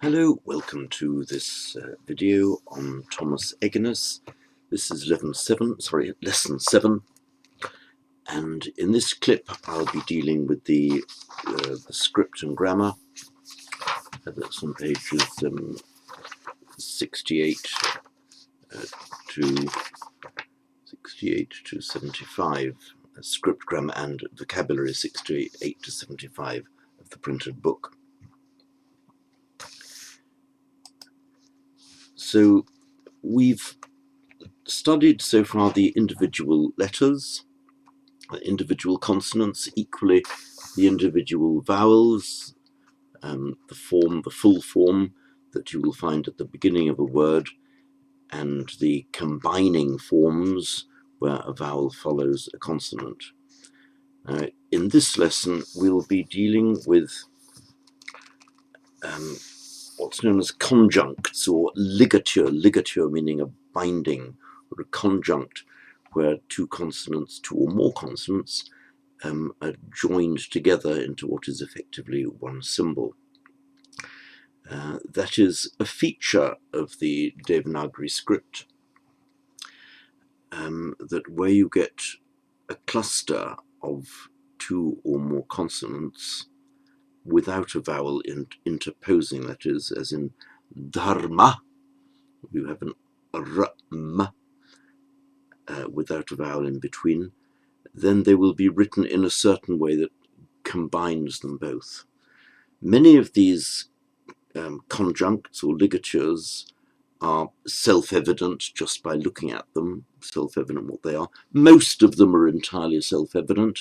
Hello, welcome to this video on Thomas Egenes. This is lesson 7, and in this clip I'll be dealing with the script and grammar. That's on pages 68 to 75. Script, grammar and vocabulary 68 to 75 of the printed book. So we've studied so far the individual letters, the individual consonants, equally the individual vowels, the full form that you will find at the beginning of a word, and the combining forms where a vowel follows a consonant. In this lesson we'll be dealing with what's known as conjuncts, or ligature meaning a binding, or a conjunct where two or more consonants are joined together into what is effectively one symbol. That is a feature of the Devanagari script, that where you get a cluster of two or more consonants without a vowel interposing, that is, as in dharma, you have an rm without a vowel in between, then they will be written in a certain way that combines them both. Many of these conjuncts or ligatures are self-evident just by looking at them, self-evident what they are. Most of them are entirely self-evident.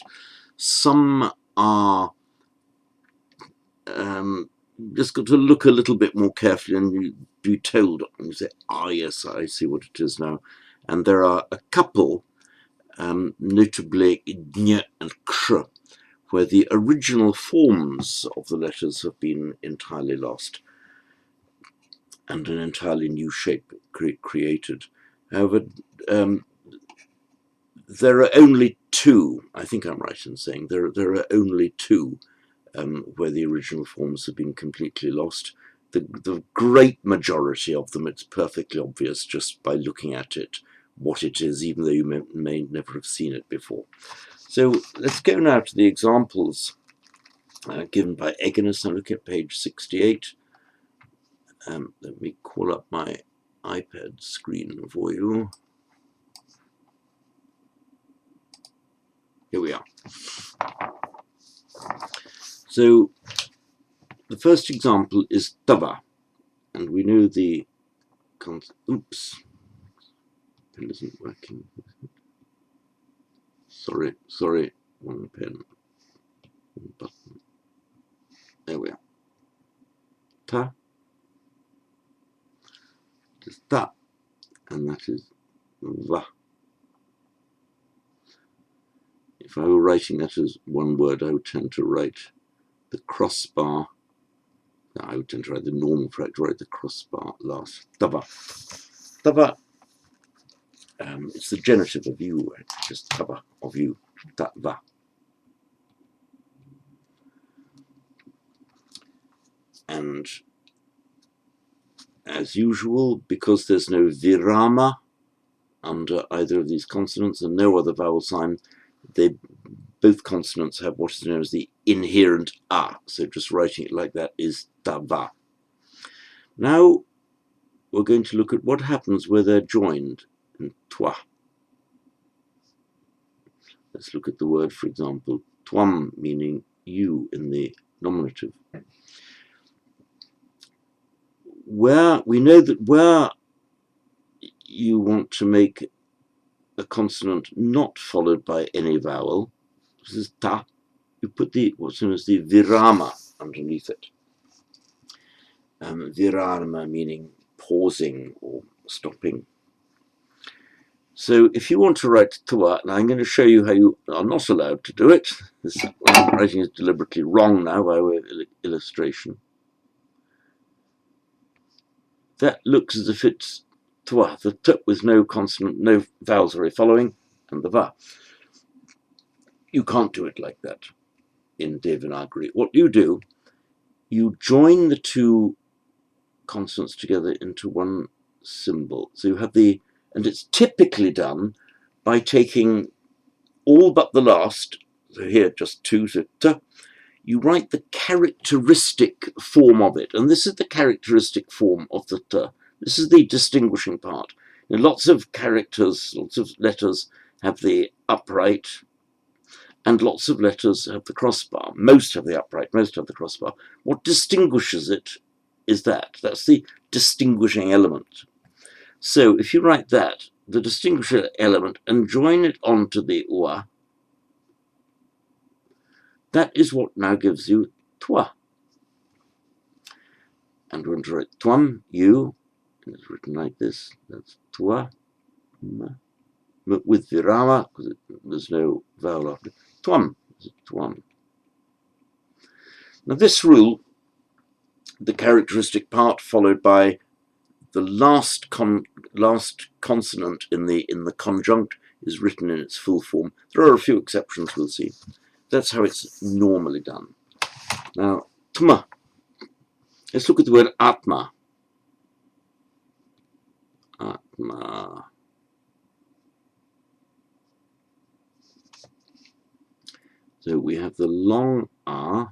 Some are just got to look a little bit more carefully and you be told, and you say, ah yes, I see what it is now. And there are a couple, notably ñ and kr, where the original forms of the letters have been entirely lost and an entirely new shape created. However, there are only two, I think I'm right in saying, there are only two where the original forms have been completely lost. The great majority of them, it's perfectly obvious just by looking at it what it is, even though you may never have seen it before. So let's go now to the examples given by Egenes. Now look at page 68. Let me call up my iPad screen for you. Here we are. So the first example is tava, and we know the oops, pen isn't working. Sorry, one pen, one button. There we are. Ta, it is ta, and that is va. If I were writing that as one word, I would tend to write the crossbar. I would tend to write the normal for it, to write the crossbar last. Tava. Tava. It's the genitive of you, just tava, of you. Tava. And as usual, because there's no virama under either of these consonants and no other vowel sign, both consonants have what is known as the inherent a. So just writing it like that is tava. Now we're going to look at what happens where they're joined in toi. Let's look at the word, for example, twam, meaning you in the nominative. Where we know that where you want to make a consonant not followed by any vowel, this is ta, you put what's known as the virama underneath it. Virama meaning pausing or stopping. So if you want to write tua, and I'm going to show you how you are not allowed to do it. This writing is deliberately wrong now by way of illustration. That looks as if it's tua, the t with no consonant, no vowels are following, and the va. You can't do it like that in Devanagari. What you do, you join the two consonants together into one symbol. So you have the, and it's typically done by taking all but the last, so here just two, so t, you write the characteristic form of it, and this is the characteristic form of the t. This is the distinguishing part. Now, lots of characters, lots of letters have the upright, and lots of letters have the crossbar. Most have the upright, most have the crossbar. What distinguishes it is that. That's the distinguishing element. So if you write that, the distinguishing element, and join it onto the ua, that is what now gives you toi. And we're going to write tuam, you, and it's written like this. That's toi, with virama, because there's no vowel after. Tuam, tuam. Now this rule, the characteristic part followed by the last consonant in the conjunct is written in its full form. There are a few exceptions, we'll see. That's how it's normally done. Now, tma. Let's look at the word atma. Atma. So we have the long a.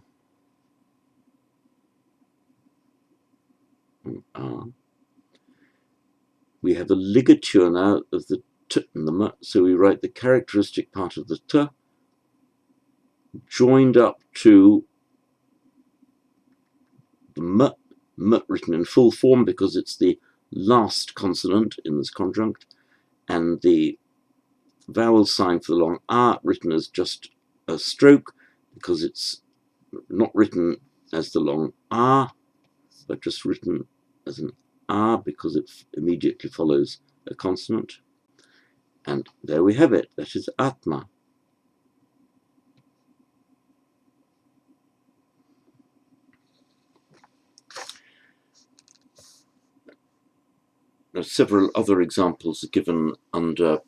We have a ligature now of the t and the m, so we write the characteristic part of the t joined up to the m written in full form because it's the last consonant in this conjunct, and the vowel sign for the long a written as just a stroke because it's not written as the long a, but just written as an a because it immediately follows a consonant. And there we have it. That is atma. There are several other examples given under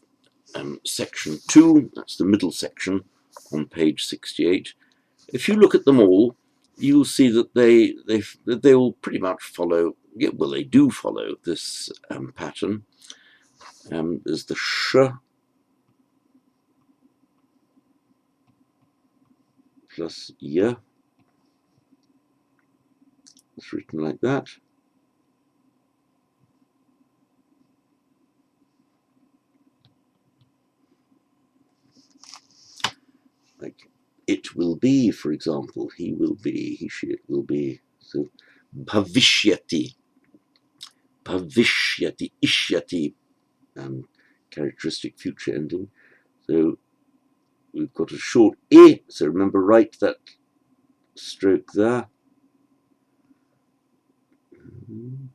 section 2. That's the middle section on page 68. If you look at them all, you'll see that they all pretty much follow. Yeah, well, they do follow this pattern. There's the sh plus y. It's written like that. Like it will be, for example, he will be, he, she, it will be. So bhavishyati, bhavishyati, ishyati, characteristic future ending. So we've got a short e, so remember, write that stroke there. And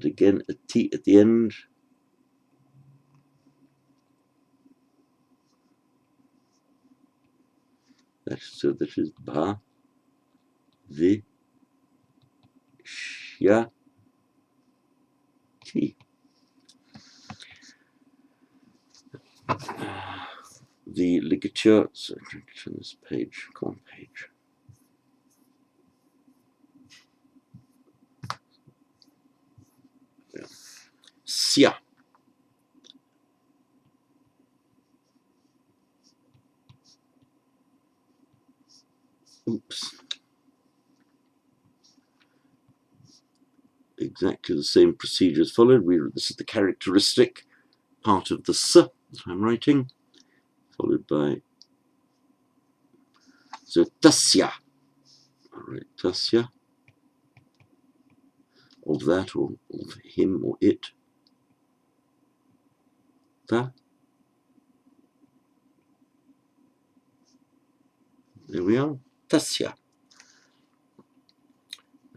again a t at the end. So that is ba, vi, shya, ti. The ligature, so I'm trying to turn this page, come on page. Yeah. Sya. Oops. Exactly the same procedure is followed. This is the characteristic part of the s that I'm writing, followed by, so tasya. All right, tasya, of that, or of him, or it. Ta. There we are, tasya.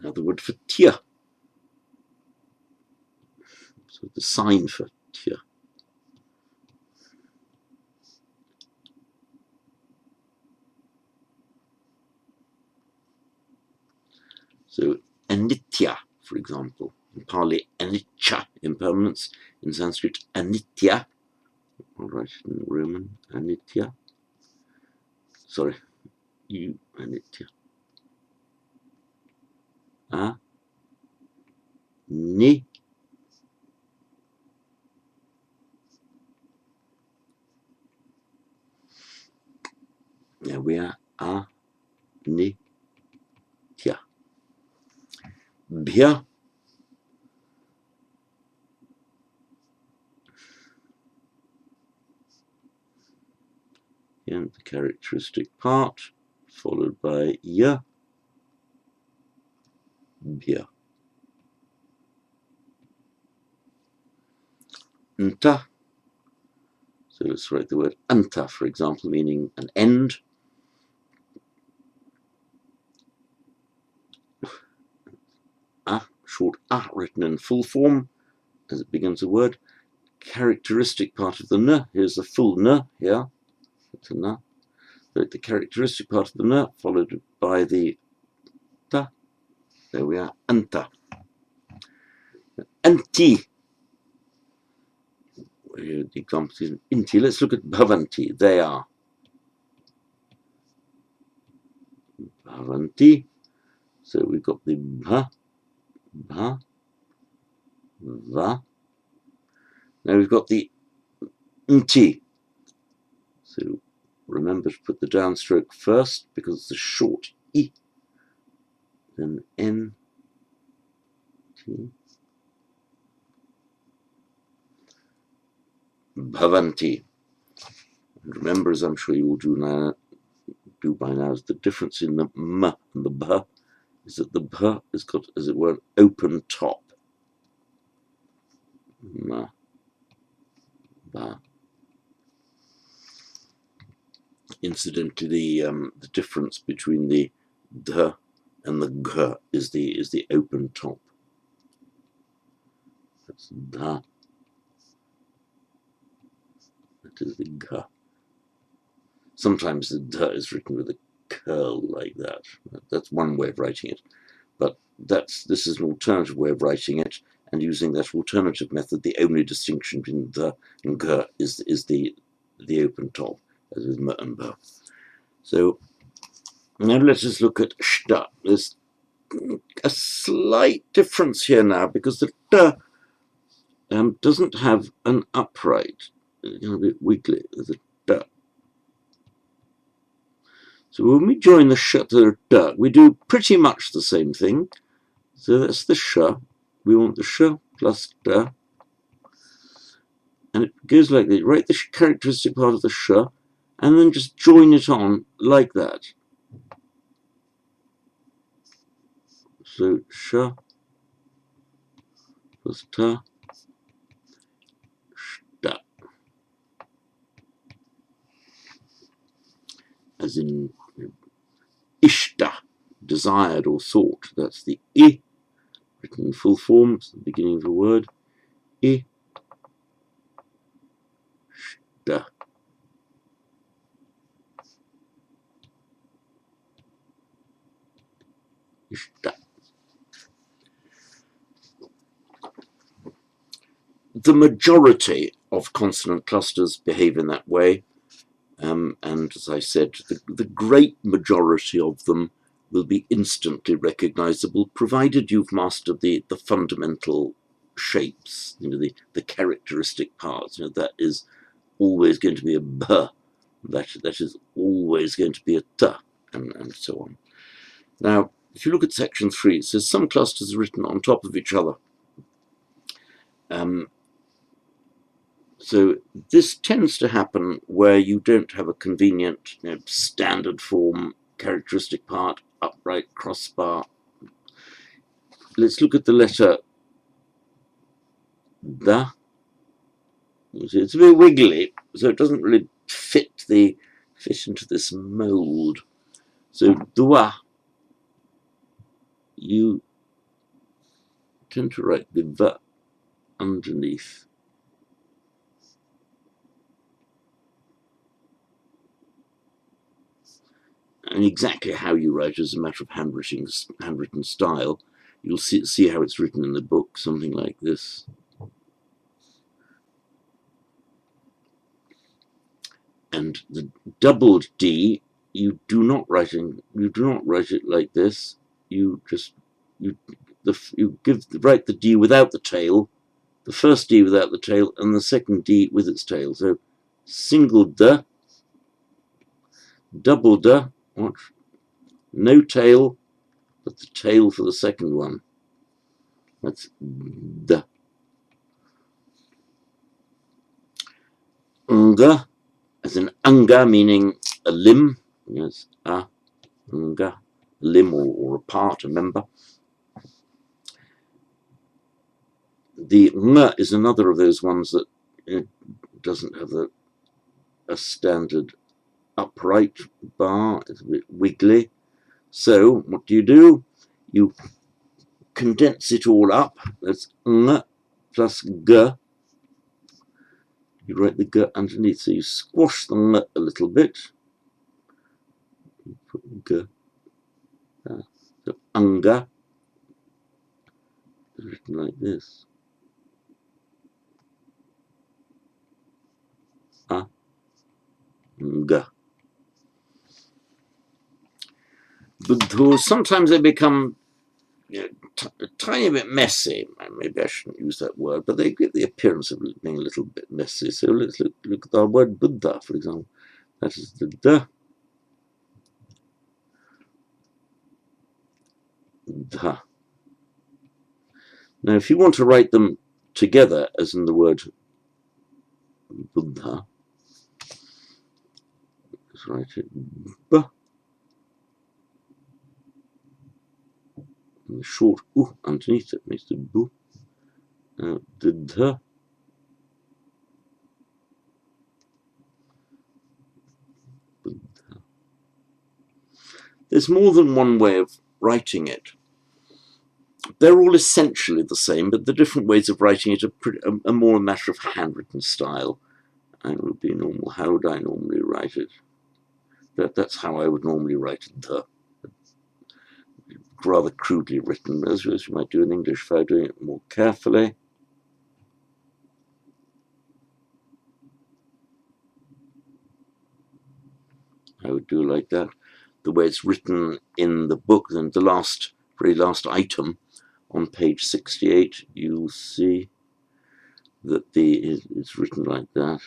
Now the word for tia. So the sign for tia. So anitya, for example, in Pali, anicca, impermanence. In Sanskrit, anitya. All right, in Roman, anitya. Sorry, you anitya. a, ni. There we are, a, ni, tia. Bia. And the characteristic part, followed by ya, bia. Nta. So let's write the word anta, for example, meaning an end. A, short a, written in full form as it begins a word. Characteristic part of the n, here's the full n here. It's a n. So the characteristic part of the n, followed by the ta. There we are, anta. Anti. The example is inti. Let's look at bhavanti. They are. Bhavanti. So we've got the bha, bha, va. Now we've got the nti. So remember to put the downstroke first because it's a short I. Then N, T. Bhavanti. And remember, as I'm sure you all do by now, is the difference in the m and the bh is that the bh has got, as it were, an open top. Ma, ba. Incidentally, the difference between the d and the g is the open top. That's da. That is the g. Sometimes the d is written with a curl like that. That's one way of writing it. But this is an alternative way of writing it, and using that alternative method, the only distinction between the and g is the open top, as with m and b. So now let us look at shta. There's a slight difference here now because the d doesn't have an upright, a bit wiggly. The d. So when we join the sh to the d, we do pretty much the same thing. So that's the sh. We want the sh plus d. And it goes like this. Write the characteristic part of the sh, and then just join it on like that. So sh plus t, shta. As in ishta, desired or sought. That's the I, written in full form. It's the beginning of a word. I, shta. Ishta. The majority of consonant clusters behave in that way. And as I said, the great majority of them will be instantly recognizable, provided you've mastered the fundamental shapes, the characteristic parts. That is always going to be a b, that is always going to be a t, and so on. Now, if you look at section 3, it says some clusters are written on top of each other. So this tends to happen where you don't have a convenient standard form characteristic part, upright, crossbar. Let's look at the letter da. It's a bit wiggly, so it doesn't really fit into this mold. So dua, you tend to write the v underneath. And exactly how you write is a matter of handwritten style. You'll see how it's written in the book, something like this. And the doubled D, you do not write it like this. You just you write the D without the tail, the first D without the tail, and the second D with its tail. So single D, double D, watch, no tail, but the tail for the second one. That's D. Nga, as in anga, meaning a limb. Yes, anga, a limb or a part, a member. The ng is another of those ones that doesn't have a standard upright bar. It's a bit wiggly. So what do? You condense it all up. That's ng plus g. You write the g underneath. So you squash the ng a little bit. You put g. So anga is written like this. Anga. Buddha, sometimes they become a tiny bit messy. Maybe I shouldn't use that word, but they give the appearance of being a little bit messy. So let's look at our word Buddha, for example. That is the D. Dha. Now, if you want to write them together, as in the word Buddha, let's write it B. And the short U underneath it makes the Bu. Now, the D. There's more than one way of writing it. They're all essentially the same, but the different ways of writing it are more a matter of handwritten style. And it would be normal. How would I normally write it? That's how I would normally write it. Rather crudely written, as you might do in English if I were doing it more carefully. I would do like that. The way it's written in the book, and the very last item on page 68, you'll see that it's written like that.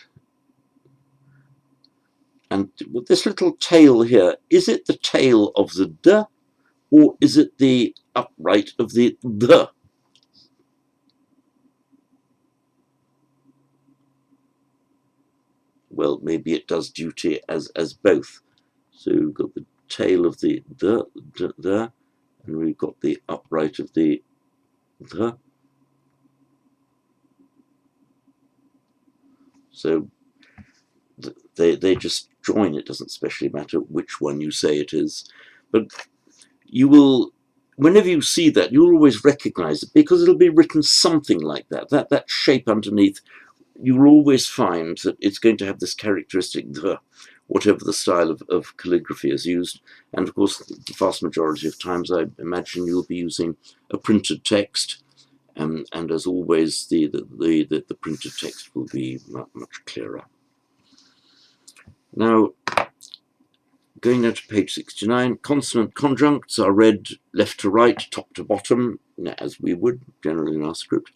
And with this little tail here, is it the tail of the D, or is it the upright of the D? Well, maybe it does duty as both. So we've got the tail of the D there, and we've got the upright of the D. So they just join. It doesn't especially matter which one you say it is. But you will, whenever you see that, you'll always recognize it because it'll be written something like that. That shape underneath, you will always find that it's going to have this characteristic D, whatever the style of calligraphy is used. And of course, the vast majority of times, I imagine you'll be using a printed text. And as always, the printed text will be much clearer. Now, going down to page 69, consonant conjuncts are read left to right, top to bottom, as we would generally in our script.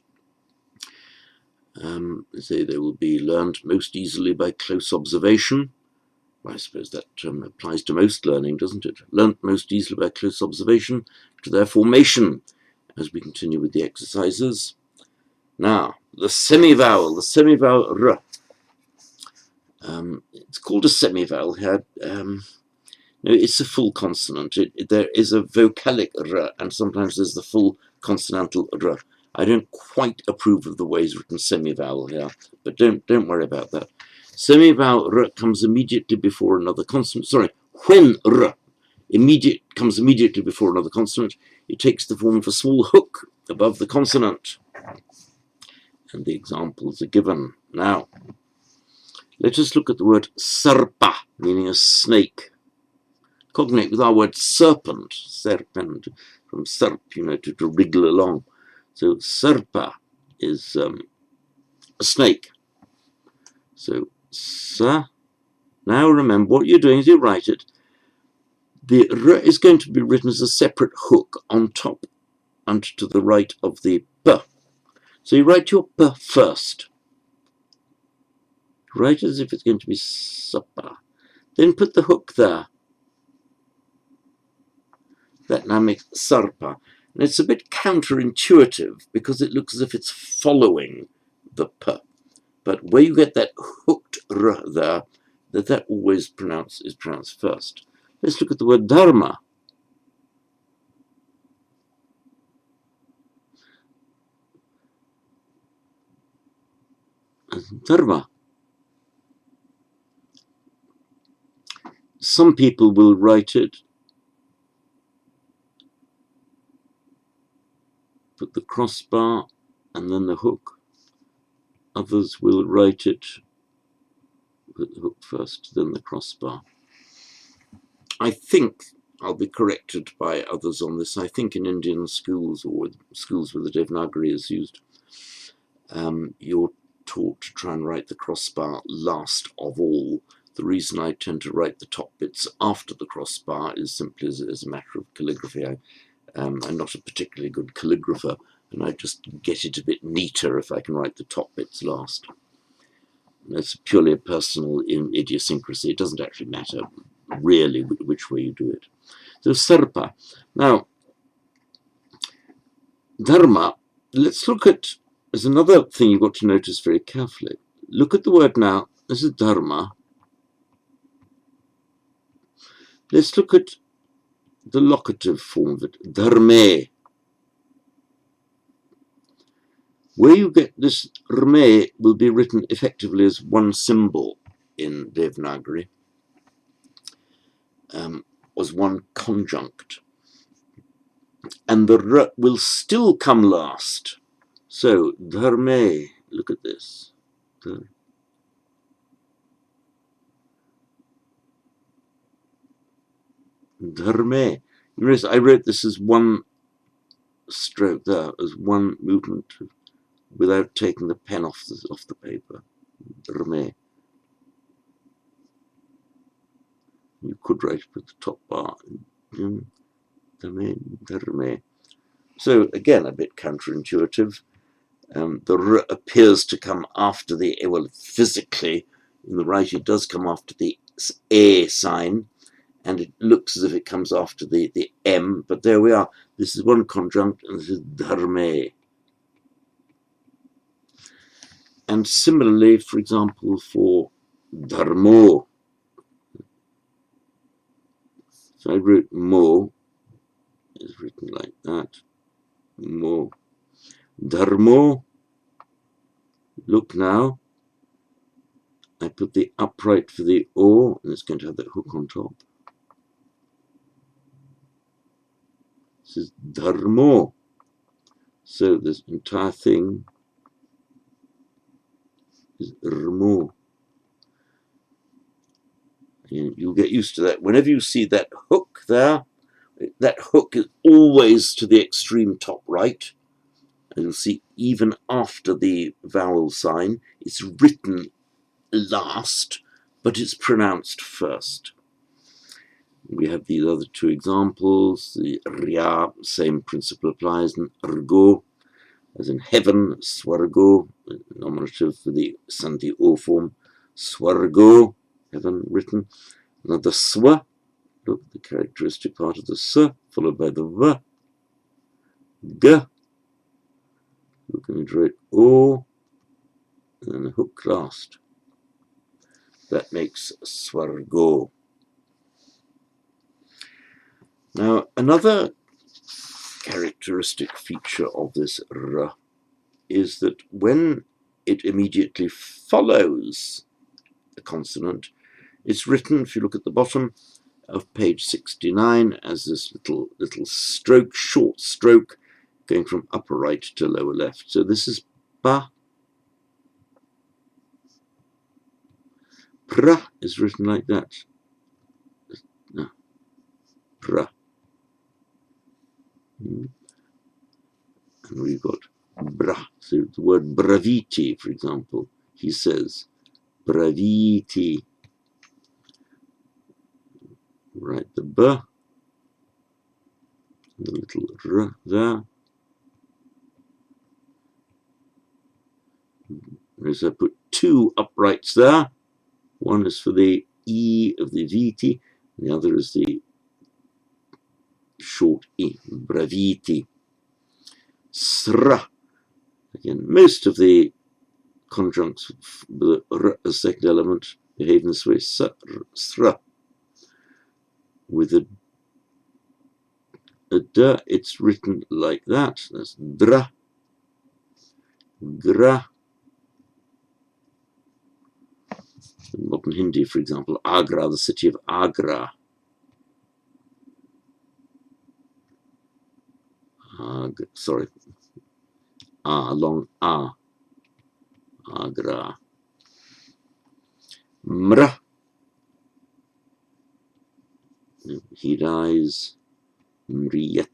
They say they will be learned most easily by close observation. I suppose that applies to most learning, doesn't it? Learnt most easily by close observation to their formation, as we continue with the exercises. Now, the semivowel R. It's called a semivowel here. No, it's a full consonant. There is a vocalic R, and sometimes there's the full consonantal R. I don't quite approve of the way it's written semivowel here, but don't worry about that. Semivowel R comes immediately before another consonant. Sorry, when R comes immediately before another consonant, it takes the form of a small hook above the consonant. And the examples are given. Now, let us look at the word sarpa, meaning a snake. Cognate with our word serpent, serpent, from serp, to wriggle along. So sarpa is a snake. So sa. Now remember, what you're doing is you write it. The r is going to be written as a separate hook on top consonant to the right of the p. So you write your p first. Write as if it's going to be supper. Then put the hook there. That now makes sarpa. And it's a bit counterintuitive because it looks as if it's following the p. But where you get that hooked r there, that always is pronounced first. Let's look at the word dharma. Dharma. Some people will write it, put the crossbar and then the hook. Others will write it, put the hook first, then the crossbar. I think I'll be corrected by others on this. I think in Indian schools or schools where the Devanagari is used, you're taught to try and write the crossbar last of all. The reason I tend to write the top bits after the crossbar is simply as a matter of calligraphy. I'm not a particularly good calligrapher, and I just get it a bit neater if I can write the top bits last. It's purely a personal idiosyncrasy. It doesn't actually matter really which way you do it. So sarpa. Now, dharma, let's look at, there's another thing you've got to notice very carefully. Look at the word now. This is dharma. Let's look at the locative form of it, dharme. Where you get this rme will be written effectively as one symbol in Devanagari, as one conjunct. And the r will still come last. So, dharme, look at this. Dharme. You notice I wrote this as one stroke there, as one movement, without taking the pen off the paper. Dharme. You could write it with the top bar. Dharme. So again, a bit counterintuitive. The r appears to come after the, well, physically, in the right it does come after the a sign, and it looks as if it comes after the m, but there we are. This is one conjunct, and this is dharme. And similarly, for example, for dharmo. So I wrote mo, is written like that. Mo. Dharmo. Look now. I put the upright for the O, and it's going to have that hook on top. This is dharmo. So this entire thing is rmo. You'll get used to that. Whenever you see that hook there, that hook is always to the extreme top right. And you'll see even after the vowel sign, it's written last, but it's pronounced first. We have these other two examples. The rya, same principle applies, and ergo, as in heaven, swargo, nominative for the sandhi o form, swargo, heaven written. Another swa, look, the characteristic part of the s, followed by the v, g, look at the right o, and then a hook last. That makes swargo. Now, another characteristic feature of this r is that when it immediately follows a consonant, it's written, if you look at the bottom of page 69, as this little stroke, short stroke, going from upper right to lower left. So this is pa. Pra is written like that. No. Pra. And we've got bra. So the word braviti, for example, he says braviti. Write the b, the little r there, Notice I put two uprights there. One is for the E of the viti, and the other is the short E, braviti. Sra. Again, most of the conjuncts with the R as second element behave in this way. Sra. With a D, it's written like that. That's dra, gra. In modern Hindi, for example, Agra, the city of Agra. Sorry, long A. Agra. Mra. He dies. Mriyate.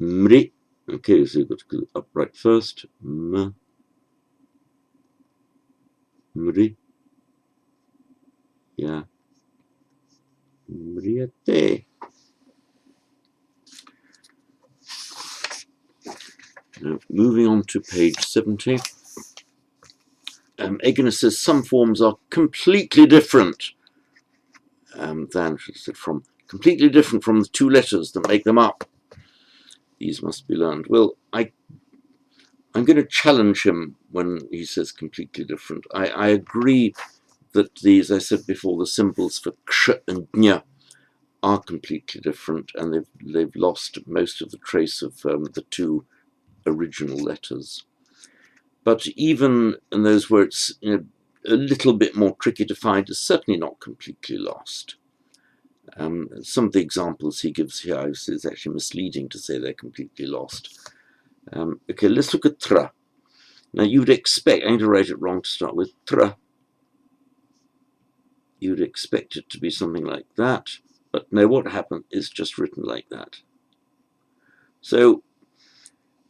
Mri. Okay, so you've got to go upright first. M. Mri. Yeah. Mriyate. Now, moving on to page 70. Egenes says some forms are completely different completely different from the two letters that make them up. These must be learned. Well, I'm going to challenge him when he says completely different. I agree that these, I said before, the symbols for ksh and nya are completely different, and they've lost most of the trace of the two original letters. But even in those where it's a little bit more tricky to find, it's certainly not completely lost. Some of the examples he gives here is actually misleading to say they're completely lost. Okay, let's look at tra. Now you'd expect, I need to write it wrong to start with, tra. You'd expect it to be something like that, but no, what happened is just written like that. So,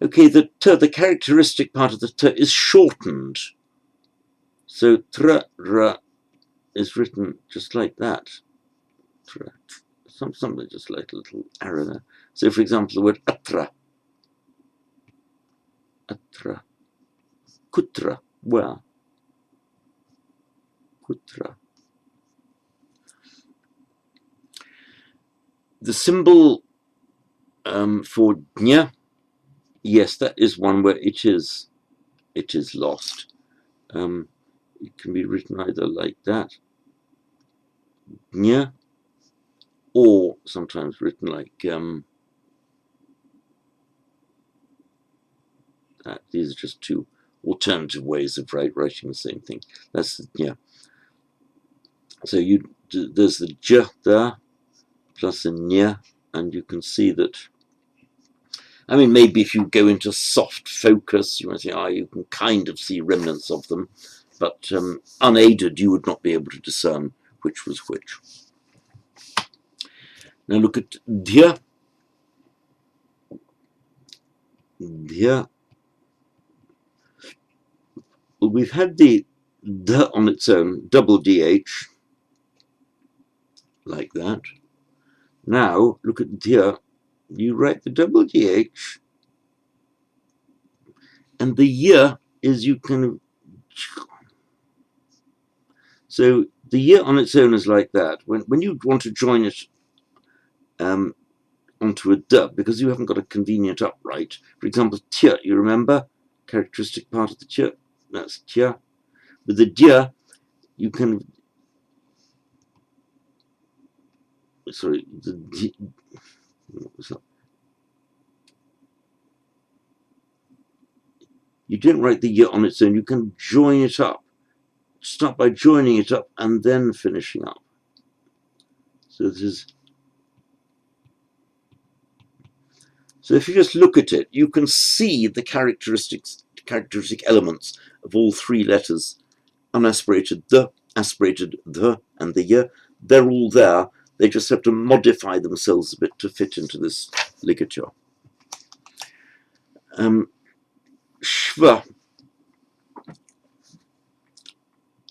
okay, the characteristic part of the t is shortened. So tra, ra is written just like that. Tra. Something just like a little arrow there. So, for example, the word atra. Atra. Kutra. Where? Kutra. The symbol for dnya, yes, that is one where it is lost. It can be written either like that, dnya, or sometimes written like that. These are just two alternative ways of writing the same thing. That's dnya. So there's the j there plus a nya, and you can see that. I mean, maybe if you go into soft focus, you might say, you can kind of see remnants of them, but unaided, you would not be able to discern which was which. Now look at dhya. Dhya. Well, we've had the dh on its own, double dh, like that. Now look at dhya. You write the double dh, and the y is you kind of. So the y on its own is like that. When you want to join it onto a d, because you haven't got a convenient upright. For example, tia, you remember? Characteristic part of the tia, that's tia. With the dia, you can. Sorry, what was that? You don't write the y on its own, you can join it up. Start by joining it up and then finishing up. So this is. So if you just look at it, you can see the characteristic elements of all three letters. Unaspirated the, aspirated the, and the y. They're all there. They just have to modify themselves a bit to fit into this ligature. Shva.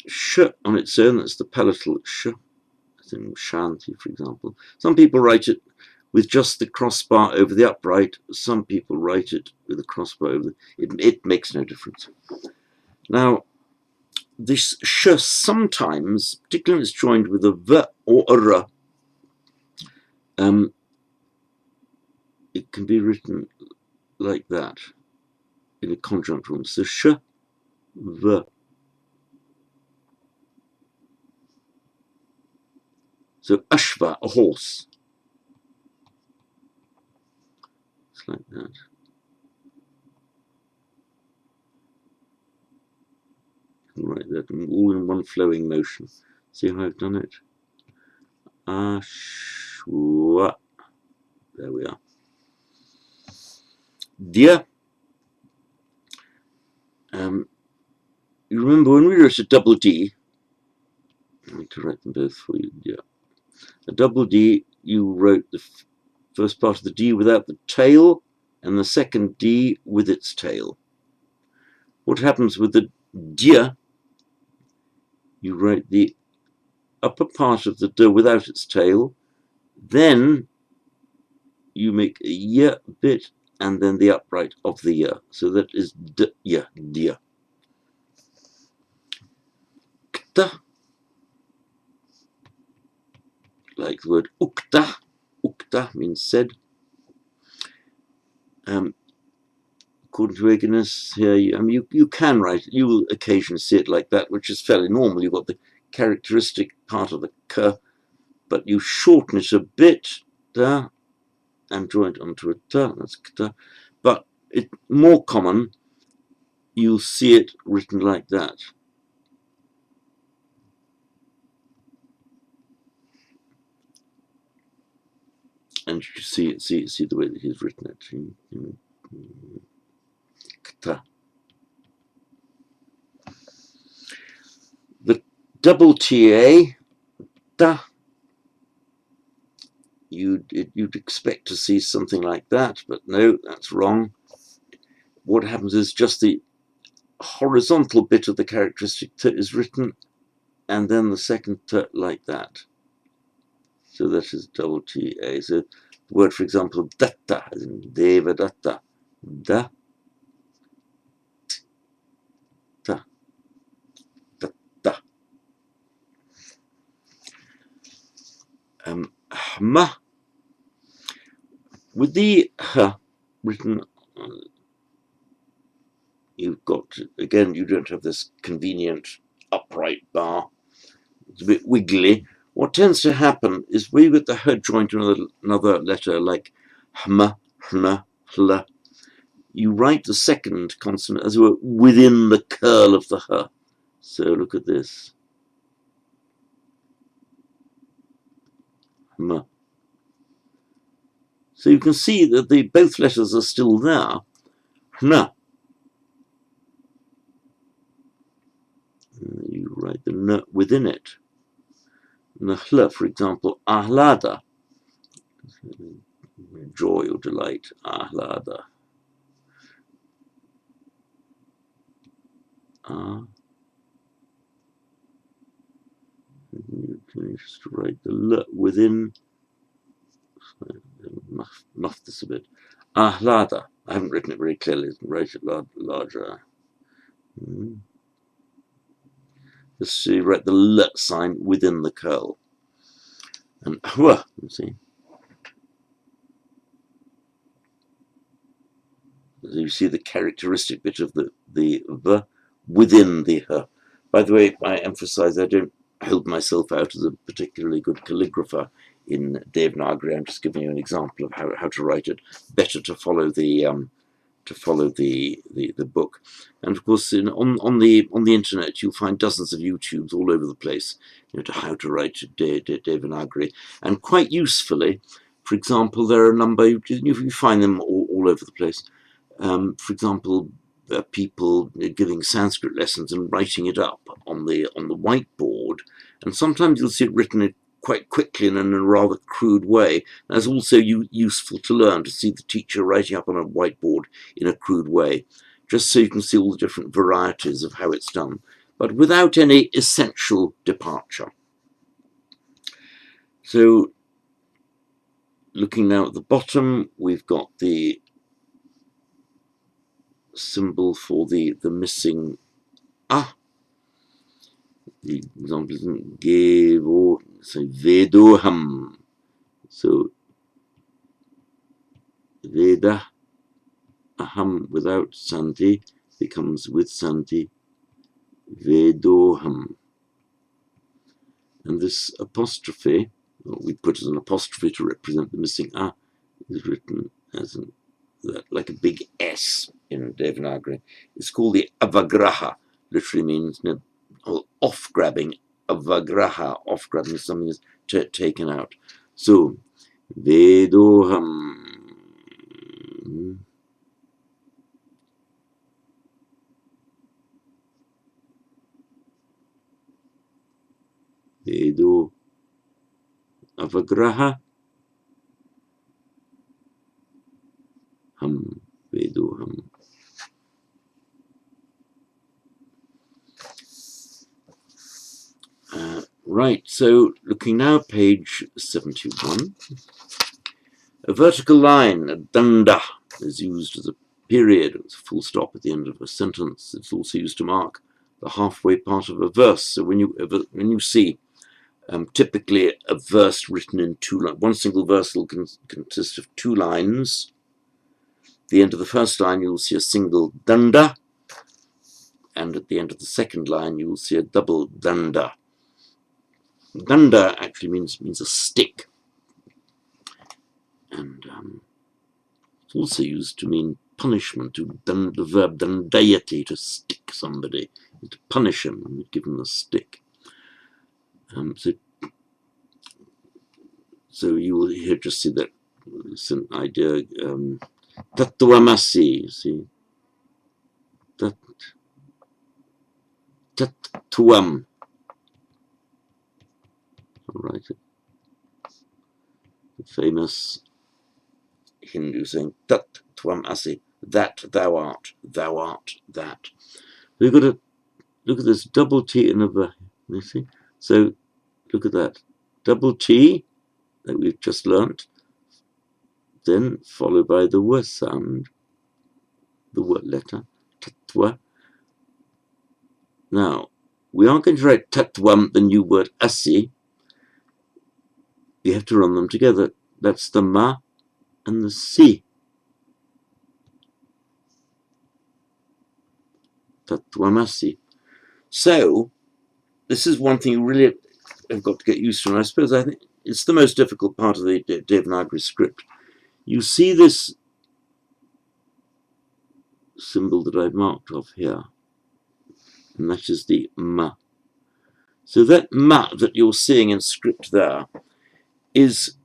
Sh on its own, that's the palatal sh. As in shanti, for example. Some people write it with just the crossbar over the upright. Some people write it with a crossbar over it makes no difference. Now, this sh sometimes, particularly when it's joined with a v or a r, it can be written like that in a conjunct form. So sh, v. So ashva, a horse. It's like that. Write that all in one flowing motion. See how I've done it? Ashwa. There we are. Dia. You remember when we wrote a double D? I need to write them both for you. Yeah. A double D, you wrote the first part of the D without the tail and the second D with its tail. What happens with the dia? You write the upper part of the D without its tail, then you make a y bit and then the upright of the y. So that is d, y, dia. Kta, like the word ukta. Ukta means said. According to Egenes here, you can write it. You will occasionally see it like that, which is fairly normal. You've got the characteristic part of the k, but you shorten it a bit, da, and draw it onto a ta, that's kta. But it's more common, you'll see it written like that. And you see the way that he's written it. Kta. The double ta, ta, you'd expect to see something like that, but no, that's wrong. What happens is just the horizontal bit of the characteristic t is written, and then the second t like that. So that is double ta. So the word, for example, datta, as in deva datta, da, ta, datta. Hma, with the h written, you've got, again, you don't have this convenient upright bar. It's a bit wiggly. What tends to happen is where you get the h joined to another letter like hma, hna, hla, you write the second consonant as it were within the curl of the h. So look at this. Hma. So you can see that both letters are still there. Hna. You write the n within it. Nahla, for example, ahlada, joy or delight, ahlada. You can just write the l within, muff this a bit, ahlada. I haven't written it very clearly, write it larger. Just so you write the l sign within the curl. And hua, you see. So you see the characteristic bit of the v within the h. By the way, I emphasize I don't hold myself out as a particularly good calligrapher in Devanagari. I'm just giving you an example of how to write it. Better to follow the book. And of course, on the internet, you'll find dozens of YouTubes all over the place, to how to write Devanagari. And quite usefully, for example, there are a number, you find them all over the place. For example, people giving Sanskrit lessons and writing it up on the whiteboard, and sometimes you'll see it written quite quickly and in a rather crude way. That's also useful to learn, to see the teacher writing up on a whiteboard in a crude way, just so you can see all the different varieties of how it's done, but without any essential departure. So looking now at the bottom, we've got the symbol for the missing a. The example isn't gevo, so vedoham. So veda aham without santi becomes with santi vedoham. And this apostrophe, we put as an apostrophe to represent the missing a, is written as like a big S in Devanagari. It's called the avagraha. Literally means off-grabbing. Avagraha, off-grabbing, something is taken out. So, vedoham. Vedo avagraha ham vedoham. Right, so looking now, page 71. A vertical line, a danda, is used as a period, it's a full stop at the end of a sentence. It's also used to mark the halfway part of a verse. So when you see typically a verse written in two lines, one single verse will consist of two lines. At the end of the first line, you'll see a single danda, and at the end of the second line, you will see a double danda. Danda actually means a stick, and it's also used to mean punishment. The verb dandayati, to stick somebody, to punish him, and give him a stick. So you will here just see that it's an idea. Tattwamasi, see, tattwam. Right, the famous Hindu saying tat tvam asi, that thou art that. We've got to look at this double T in the, you see. So look at that double T that we've just learnt, then followed by the w sound, the w letter, tatwa. Now we aren't going to write tatwam, the new word asi. You have to run them together. That's the ma and the si. Tatwamasi. So this is one thing you really have got to get used to, and I suppose I think it's the most difficult part of the Devanagari script. You see this symbol that I've marked off here, and that is the ma. So that ma that you're seeing in script there is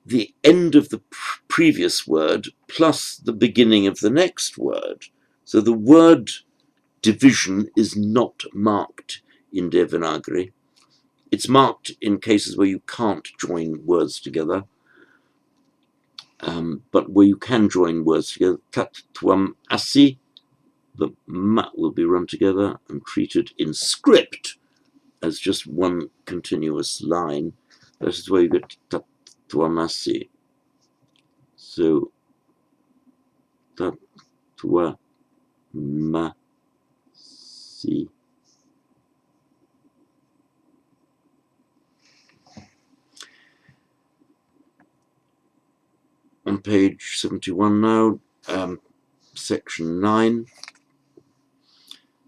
the end of the previous word plus the beginning of the next word. So the word division is not marked in Devanagari. It's marked in cases where you can't join words together, but where you can join words together. Tat tvam asi, the ma will be run together and treated in script as just one continuous line. That is where you get tat tvam asi. So tat twa ma si. On page 71 now, section 9.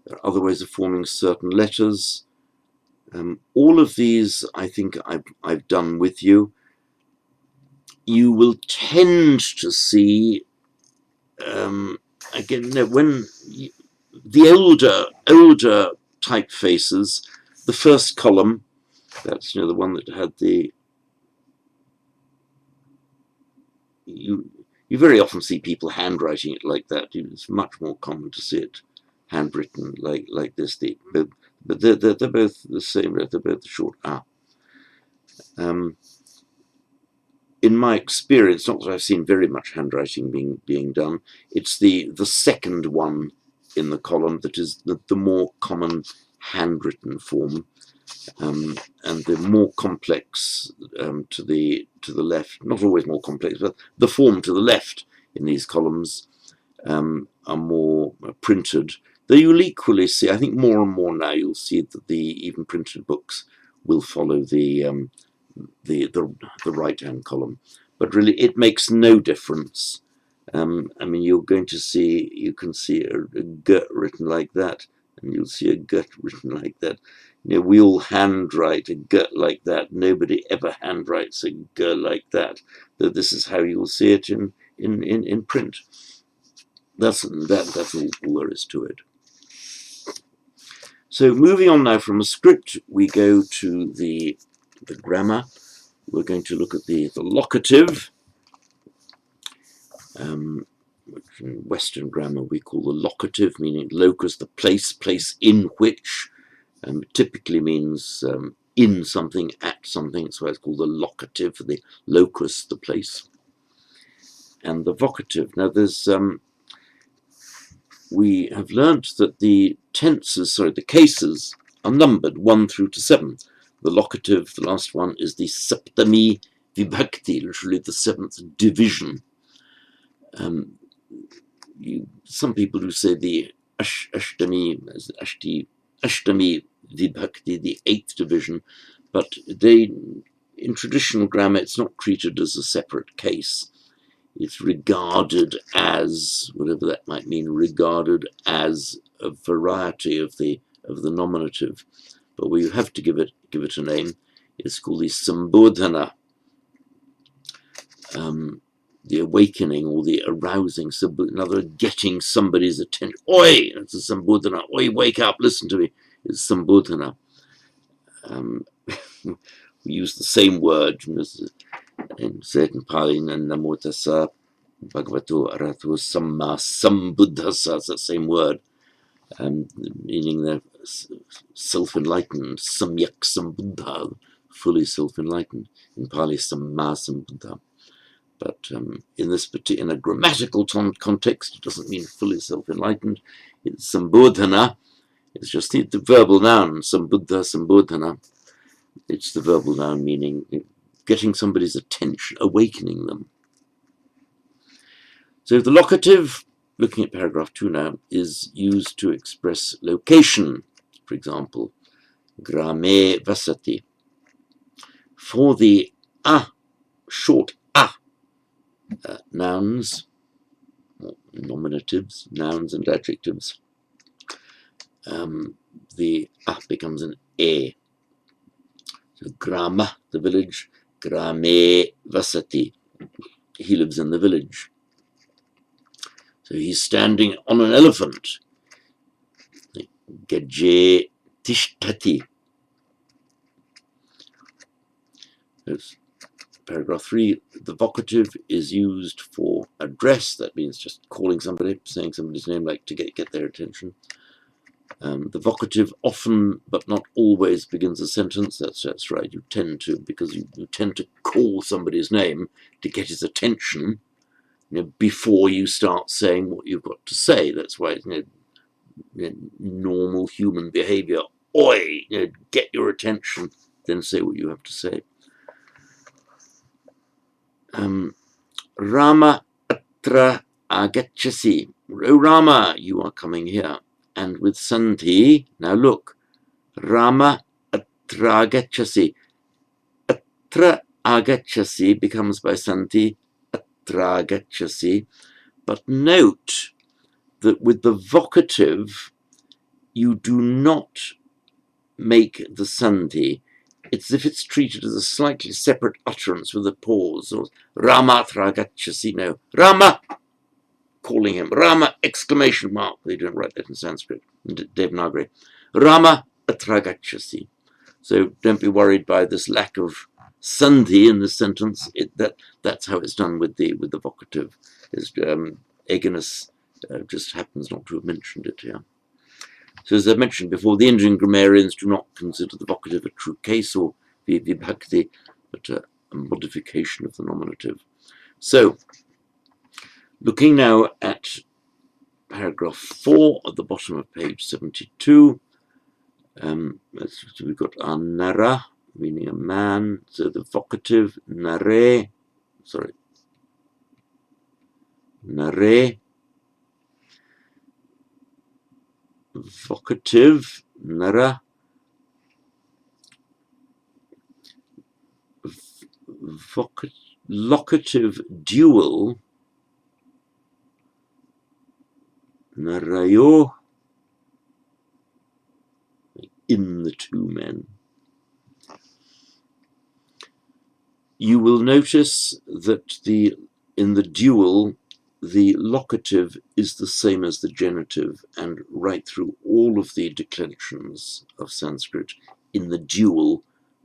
There are other ways of forming certain letters. All of these, I think, I've done with you. You will tend to see, again, when the older typefaces, the first column, that's the one that had the, you very often see people handwriting it like that. It's much more common to see it handwritten like this. But they're both the same. They're both the short a. In my experience, not that I've seen very much handwriting being done, it's the second one in the column that is the more common handwritten form. and they're more complex to the left. Not always more complex, but the form to the left in these columns are more printed. Though you'll equally see, I think more and more now you'll see that the even printed books will follow the right-hand column. But really, it makes no difference. I mean, you're going to see, you can see a g written like that, and you'll see a g written like that. You know, we all handwrite a g like that. Nobody ever handwrites a g like that. Though this is how you'll see it in print. That's all there is to it. So moving on now from a script, we go to the grammar. We're going to look at the locative, which in Western grammar we call the locative, meaning locus, the place in which, typically means in something, at something. That's why it's called the locative, the locus, the place. And the vocative. Now there's we have learnt that the tenses, the cases are numbered 1 through to 7. The locative, the last one, is the saptami vibhakti, literally the 7th division. Some people who say the ashtami vibhakti, the 8th division, but in traditional grammar it's not treated as a separate case. It's regarded as, whatever that might mean, regarded as a variety of the nominative, but we have to give it a name. It's called the sambodhana, the awakening or the arousing. In other words, getting somebody's attention. Oi, that's a sambodhana. Oi, wake up, listen to me. It's sambodhana. We use the same word in certain Pali, and Namo Tassa Bhagavato Arahato Samma Sambuddhassa, it's that same word, meaning the self-enlightened, Samyak Sambuddha, fully self-enlightened. In Pali, Samma Sambuddha. But in a grammatical context, it doesn't mean fully self-enlightened. It's Sambodhana. It's just the verbal noun, Sambuddha, Sambodhana. It's the verbal noun meaning getting somebody's attention, awakening them. So the locative, looking at paragraph 2 now, is used to express location. For example, grame vasati. For the short nouns, or nominatives, nouns and adjectives, the becomes an e. So grama, the village, grame vasati, he lives in the village. So he's standing on an elephant. Gaje tishtati. Paragraph 3, the vocative is used for address. That means just calling somebody, saying somebody's name, like to get their attention. The vocative often, but not always, begins a sentence. That's right. You tend to, because you tend to call somebody's name to get his attention, before you start saying what you've got to say. That's why normal human behavior. Oi, get your attention, then say what you have to say. Rama atra agachasi. O Rama, you are coming here. And with Santi, now look, Rama atra agachasi. Atra agachasi becomes by Santi atra agachasi. But note that with the vocative, you do not make the Santi. It's as if it's treated as a slightly separate utterance with a pause. Or Rama tragachasi, no. Rama, calling him. Rama, exclamation mark. They don't write that in Sanskrit, in Devanagari. Rama tragachasi. So don't be worried by this lack of sandhi in the sentence. That's how it's done with the vocative. Egenes just happens not to have mentioned it here. So as I mentioned before, the Indian grammarians do not consider the vocative a true case or vibhakti, but a modification of the nominative. So, looking now at paragraph 4 at the bottom of page 72, We've got our nara, meaning a man. So the vocative nare, sorry, nare, vocative nara, locative dual narayo, in the two men. You will notice that in the dual, the locative is the same as the genitive, and right through all of the declensions of Sanskrit, in the dual,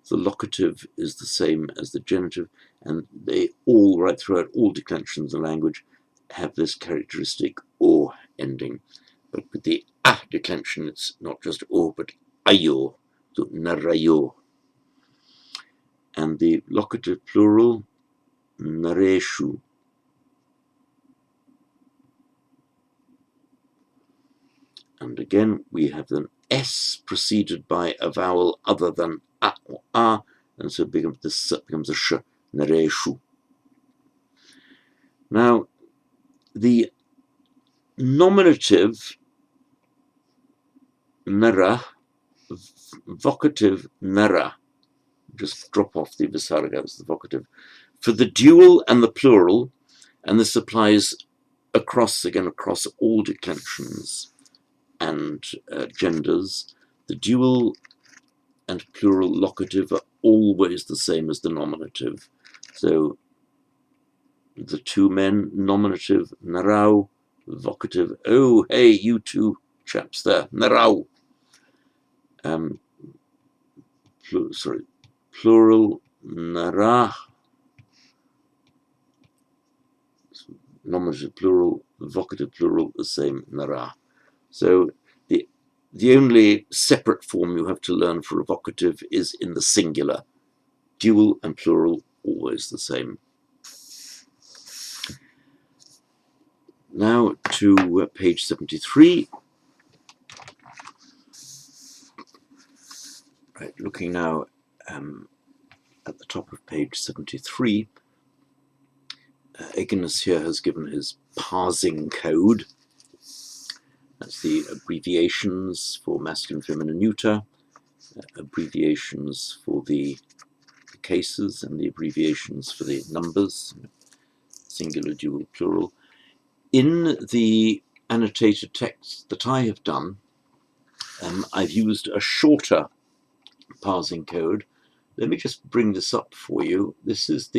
the locative is the same as the genitive, and they all, right throughout all declensions of the language, have this characteristic o ending. But with the a declension, it's not just o, but ayo, so narayo. And the locative plural, nareshu. And again, we have an S preceded by a vowel other than a or a, and so this becomes a sh, nareshu. Now, the nominative nara, vocative nara, just drop off the visarga as the vocative, for the dual and the plural, and this applies across all declensions and genders. The dual and plural locative are always the same as the nominative. So the two men, nominative, narau, vocative, oh, hey, you two chaps there, narau. Plural, nara, nominative plural, vocative plural, the same, nara. So the only separate form you have to learn for a vocative is in the singular. Dual and plural, always the same. Now to page 73. Right, looking now at the top of page 73, Egenes here has given his parsing code. That's the abbreviations for masculine, feminine, neuter, abbreviations for the cases, and the abbreviations for the numbers, singular, dual, plural. In the annotated text that I have done, I've used a shorter parsing code. Let me just bring this up for you. This is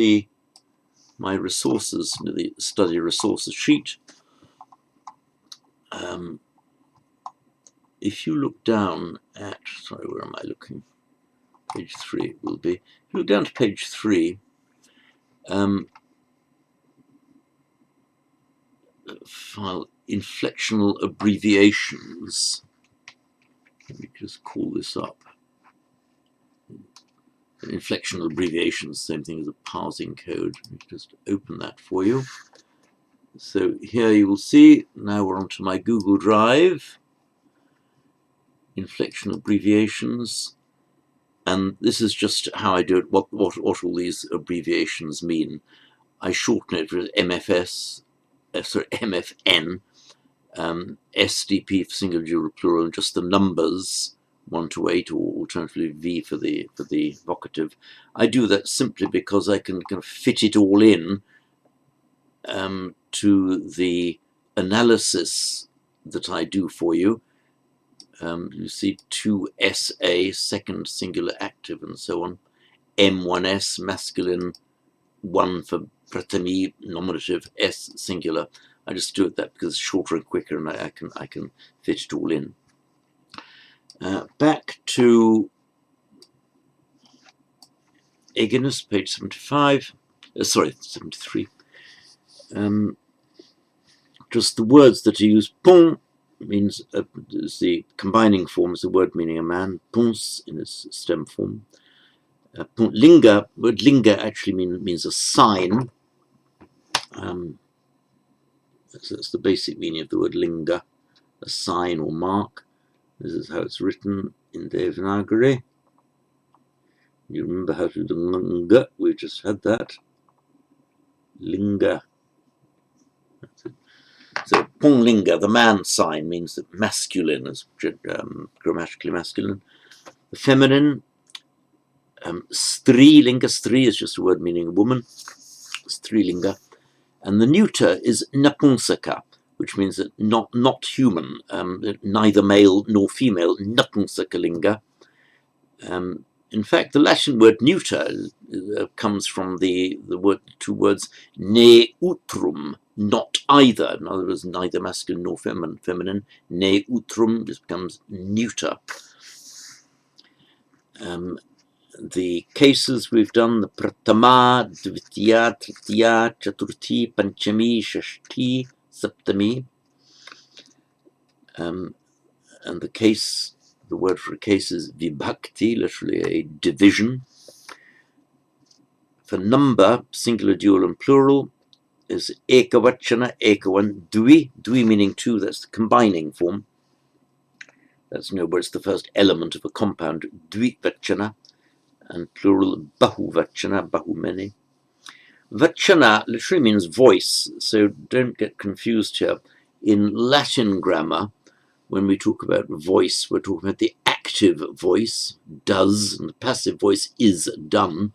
my resources, the study resources sheet. If you look down at, sorry, where am I looking? Page 3 it will be. If you look down to page 3, file inflectional abbreviations. Let me just call this up. Inflectional abbreviations, same thing as a parsing code. Let me just open that for you. So here you will see, now we're onto my Google Drive. Inflectional abbreviations, and this is just how I do it, what all these abbreviations mean. I shorten it for MFS, MFN, SDP for singular, dual, plural, and just the numbers 1 to 8, or alternatively V for the vocative. I do that simply because I can kind of fit it all in to the analysis that I do for you. You see 2SA, second singular active, and so on. M1S, masculine, 1 for prathami, nominative, S singular. I just do it that because it's shorter and quicker, and I can fit it all in. Back to Egenes, page 75. Sorry, 73. Just the words that are used. Pon means is the combining form, is the word meaning a man. Pons in its stem form. Linga, word linga actually means a sign. That's the basic meaning of the word linga, a sign or mark. This is how it's written. in Devanagari. You remember how to do linga? We just had that. Linga. So punglinga, the man sign, means that masculine is grammatically masculine. The feminine, strilinga. Stri is just a word meaning a woman. Strilinga. And the neuter is napunsaka, which means that not human, neither male nor female, napunsakalinga. In fact, the Latin word neuter comes from the two words ne utrum, not either. In other words, neither masculine nor feminine. Ne utrum just becomes neuter. The cases we've done, the pratama, dvitiya, tritiya, chaturthi, panchami, shashti, saptami. And the case, the word for a case is vibhakti, literally a division. For number, singular, dual, and plural, is ekavachana, ekavan, dvi. Dvi meaning two, that's the combining form. That's where it's the first element of a compound, dvivachana, and plural, bahuvachana, bahu many. Vachana literally means voice, so don't get confused here. In Latin grammar, when we talk about voice, we're talking about the active voice, does, and the passive voice is done.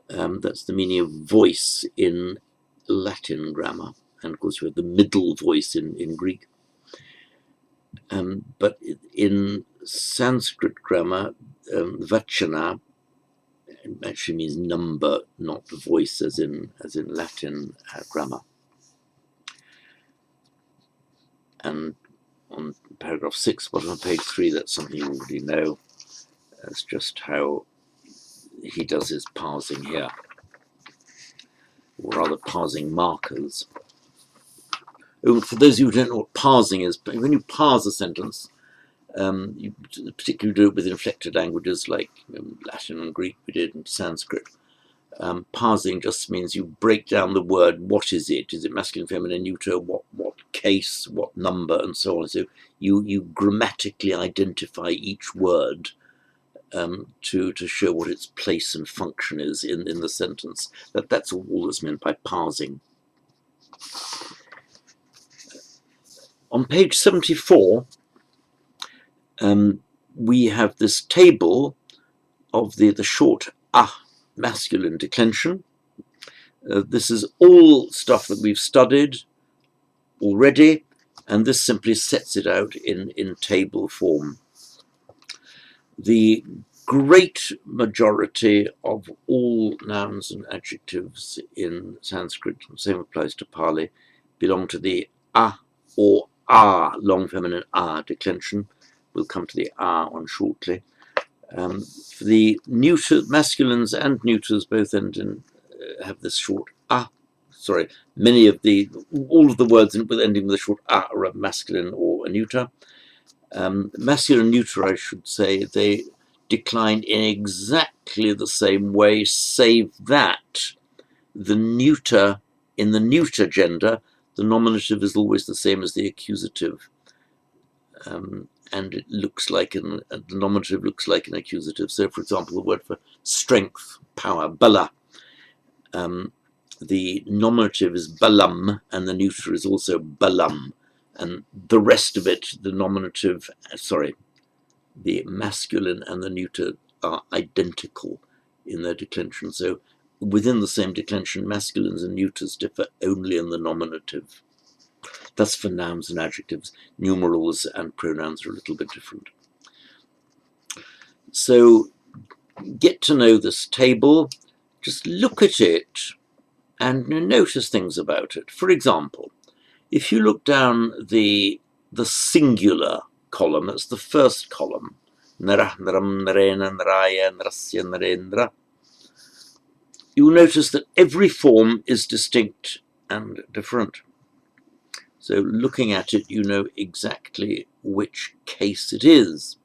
That's the meaning of voice in Latin grammar. And of course, we have the middle voice in Greek. But in Sanskrit grammar, vachana actually means number, not voice, as in Latin grammar. And on paragraph 6, bottom of page 3, that's something you already know. That's just how he does his parsing here, or rather parsing markers. For those of you who don't know what parsing is, when you parse a sentence, you particularly do it with inflected languages like Latin and Greek, we did, and Sanskrit. Parsing just means you break down the word. What is it? Is it masculine, feminine, neuter? What case? What number? And so on. So you grammatically identify each word to show what its place and function is in the sentence. That's all that's meant by parsing. On page 74, we have this table of the short masculine declension. This is all stuff that we've studied already, and this simply sets it out in table form. The great majority of all nouns and adjectives in Sanskrit, the same applies to Pali, belong to the or long feminine declension. We'll come to the one shortly. For the neuter, masculines and neuters both end in have this short many of all of the words with ending with a short are a masculine or a neuter. Masculine and neuter, I should say, they decline in exactly the same way, save that the neuter, in the neuter gender, the nominative is always the same as the accusative. And it looks like the nominative looks like an accusative. So, for example, the word for strength, power, bala. The nominative is balam, and the neuter is also balam. And the rest of it, the nominative, the masculine and the neuter are identical in their declension. So, within the same declension, masculines and neuters differ only in the nominative. Thus, for nouns and adjectives, numerals and pronouns are a little bit different. So, get to know this table, just look at it and notice things about it. For example, if you look down the singular column, that's the first column, nara, naram, narena, naraya, narasya, narendra, you'll notice that every form is distinct and different. So looking at it, you know exactly which case it is.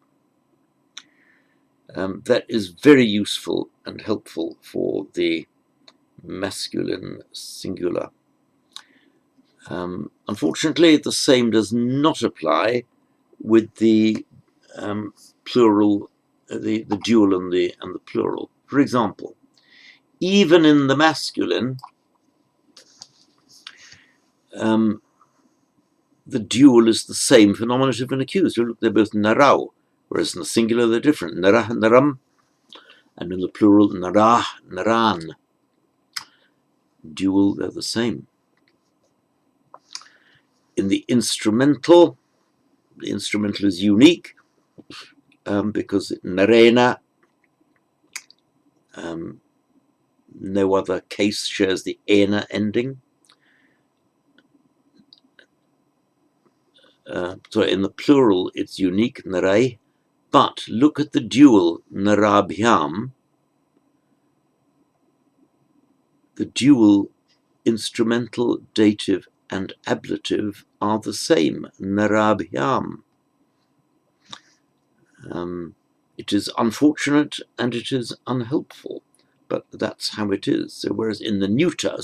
That is very useful and helpful for the masculine singular. Unfortunately, the same does not apply with the plural, the dual and the plural. For example, even in the masculine, the dual is the same for nominative and accused. Look, they're both narau, whereas in the singular they're different. Narah, naram, and in the plural, narah, naran. Dual, they're the same. In the instrumental is unique because narena, no other case shares the ena ending. So in the plural, it's unique, narai, but look at the dual, narabhyam. The dual instrumental, dative, and ablative are the same, narabhyam. It is unfortunate and it is unhelpful, but that's how it is. So whereas in the neuter,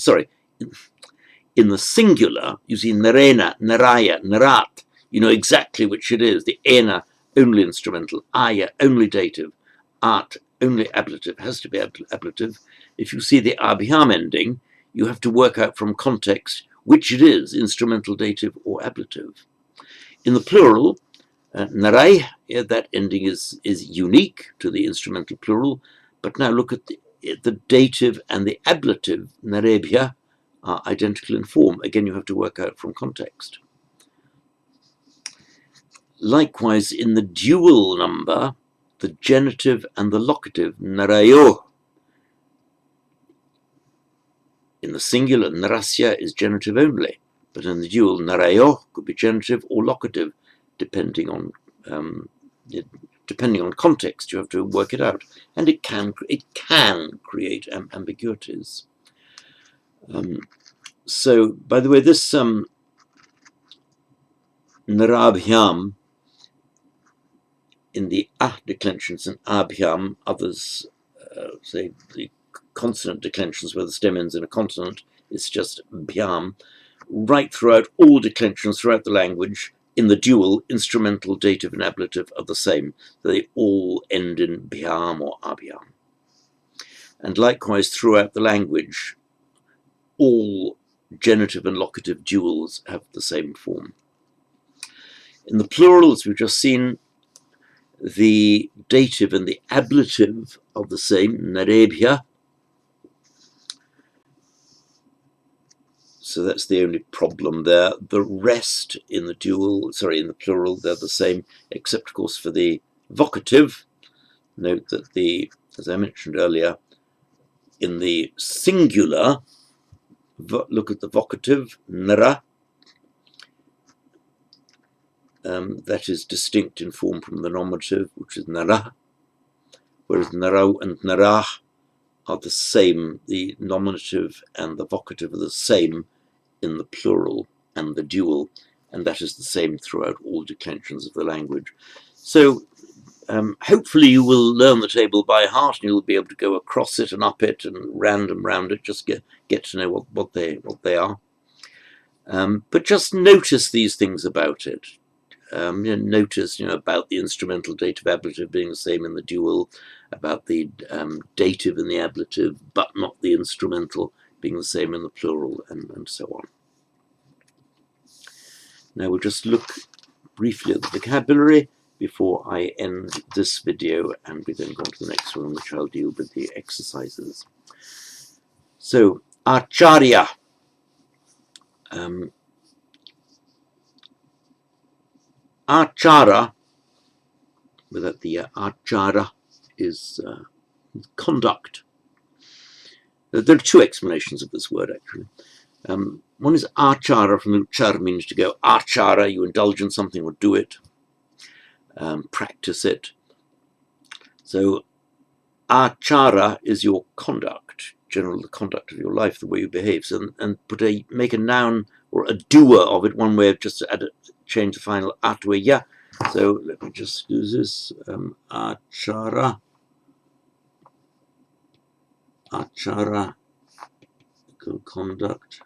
in the singular, you see narena, naraya, narat, you know exactly which it is. The ena, only instrumental, aya, only dative, art, only ablative, has to be ablative. If you see the abhyam ending, you have to work out from context which it is, instrumental, dative, or ablative. In the plural, narai, that ending is unique to the instrumental plural, but now look at the dative and the ablative, narebhya, are identical in form. Again, you have to work out from context. Likewise, in the dual number, the genitive and the locative, narayo. In the singular, narasya is genitive only, but in the dual, narayo could be genitive or locative, depending on context. You have to work it out, and it can create ambiguities. So, by the way, this narabhyam in the declensions and abhyam, others say the consonant declensions where the stem ends in a consonant, it's just bhyam. Right throughout all declensions throughout the language, in the dual, instrumental, dative, and ablative are the same. They all end in bhyam or abhyam. And likewise, throughout the language, all genitive and locative duals have the same form. In the plural, as we've just seen, the dative and the ablative are the same, narebhya. So that's the only problem there. The rest in the in the plural, they're the same, except of course for the vocative. Note that as I mentioned earlier, in the singular, look at the vocative, nara. That is distinct in form from the nominative, which is nara, whereas narau and narah are the same. The nominative and the vocative are the same in the plural and the dual, and that is the same throughout all declensions of the language. So hopefully you will learn the table by heart, and you'll be able to go across it and up it and round it, just get to know what they are. But just notice these things about it. Notice about the instrumental dative ablative being the same in the dual, about the dative and the ablative, but not the instrumental, being the same in the plural, and so on. Now we'll just look briefly at the vocabulary before I end this video, and we then go on to the next one, which I'll deal with the exercises. So, acharya. Achara, without the achara, is conduct. There are two explanations of this word, actually. One is achara, from the root char, means to go. Achara, you indulge in something or do it, practice it. So achara is your conduct, general the conduct of your life, the way you behave. So, and make a noun or a doer of it. One way of just to change the final a to a ya. So let me just do this. Achara. Achara, conduct,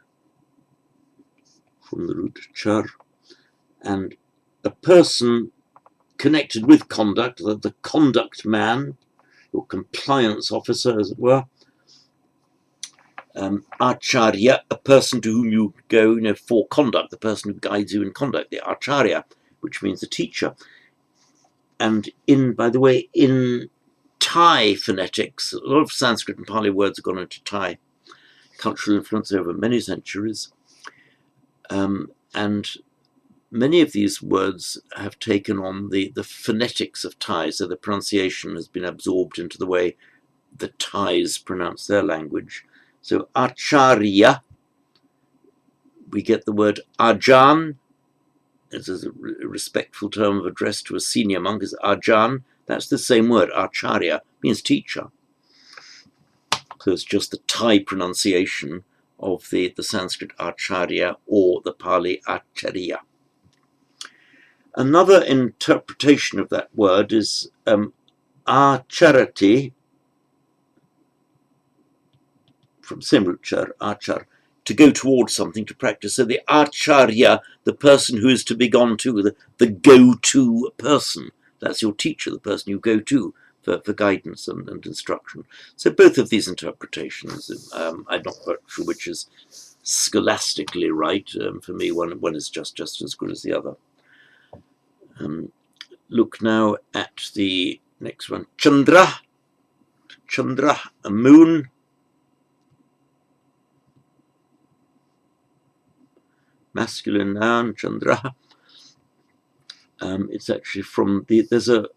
from the root char. And a person connected with conduct, the conduct man, your compliance officer, as it were. Acharya, a person to whom you go, for conduct, the person who guides you in conduct, the acharya, which means the teacher. And by the way, in Thai phonetics, a lot of Sanskrit and Pali words have gone into Thai, cultural influence over many centuries. And many of these words have taken on the phonetics of Thai, so the pronunciation has been absorbed into the way the Thais pronounce their language. So acharya, we get the word ajan, as a respectful term of address to a senior monk, is ajan. That's the same word, acharya, means teacher. So it's just the Thai pronunciation of the Sanskrit acharya or the Pali acharya. Another interpretation of that word is acharati, from same root char, achar, to go towards something, to practice. So the acharya, the person who is to be gone to, the go-to person, that's your teacher, the person you go to for guidance and instruction. So both of these interpretations, I'm not quite sure which is scholastically right. For me, one is just as good as the other. Look now at the next one. Chandra, a moon. Masculine noun, Chandra. It's actually from there's an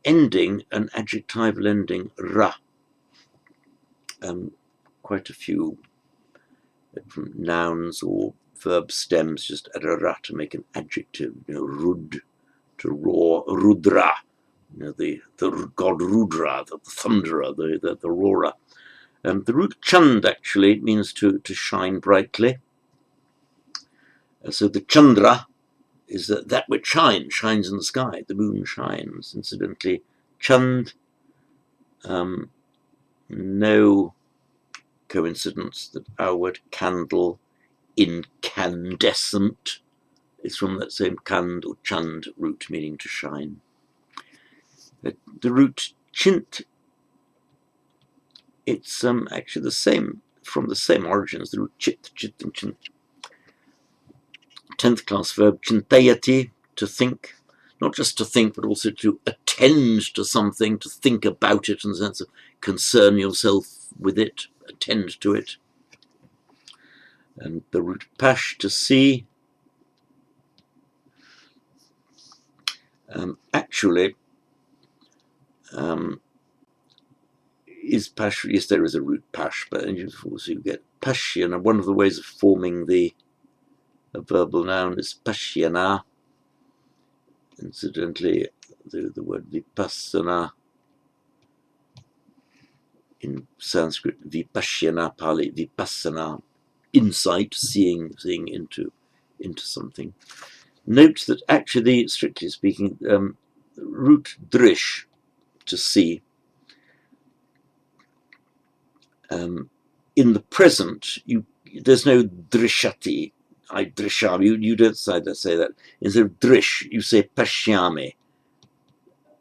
ending, an adjectival ending, ra. Quite a few from nouns or verb stems just add a ra to make an adjective. Rud, to roar, Rudra. The god Rudra, the thunderer, the roarer. The root chand actually means to shine brightly. So the Chandra is that which shines in the sky. The moon shines. Incidentally, Chand, no coincidence that our word candle, incandescent, is from that same kand or chand root, meaning to shine. The root chint, it's actually the same, from the same origins, the root chit and chint. 10th class verb, chintayati, to think. Not just to think, but also to attend to something, to think about it in the sense of concern yourself with it, attend to it. And the root pash, to see. Actually, is pash, yes, there is a root pash, but also you get passion, and one of the ways of forming a verbal noun is pashyana. Incidentally, the word vipassana in Sanskrit, vipashyana, Pali, vipassana, insight, seeing into something. Note that actually, strictly speaking, root drish, to see, in the present, there's no drishati, I drishami, you don't say that. Instead of drish, you say pashyami.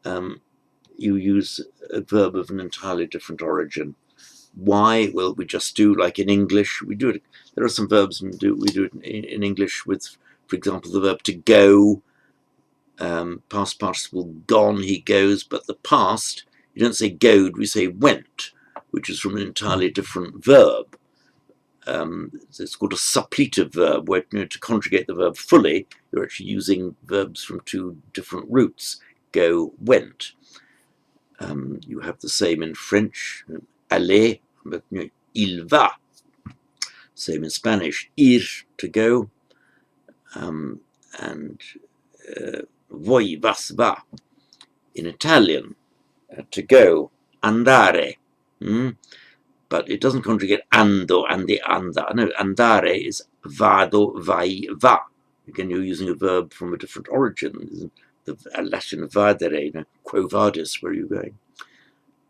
You use a verb of an entirely different origin. Why? Well, we just do, like in English, we do it. There are some verbs we do it in English with, for example, the verb to go, past participle gone, he goes, but the past, you don't say goed, we say went, which is from an entirely different verb. It's called a suppletive verb, where to conjugate the verb fully, you're actually using verbs from two different roots, go, went. You have the same in French, aller, but il va. Same in Spanish, ir, to go, and voi, vas, va. In Italian, to go, andare. But it doesn't conjugate ando, andi, anda. No, andare is vado, vai, va. Again, you're using a verb from a different origin. The Latin vadere, quo vadis, where are you going?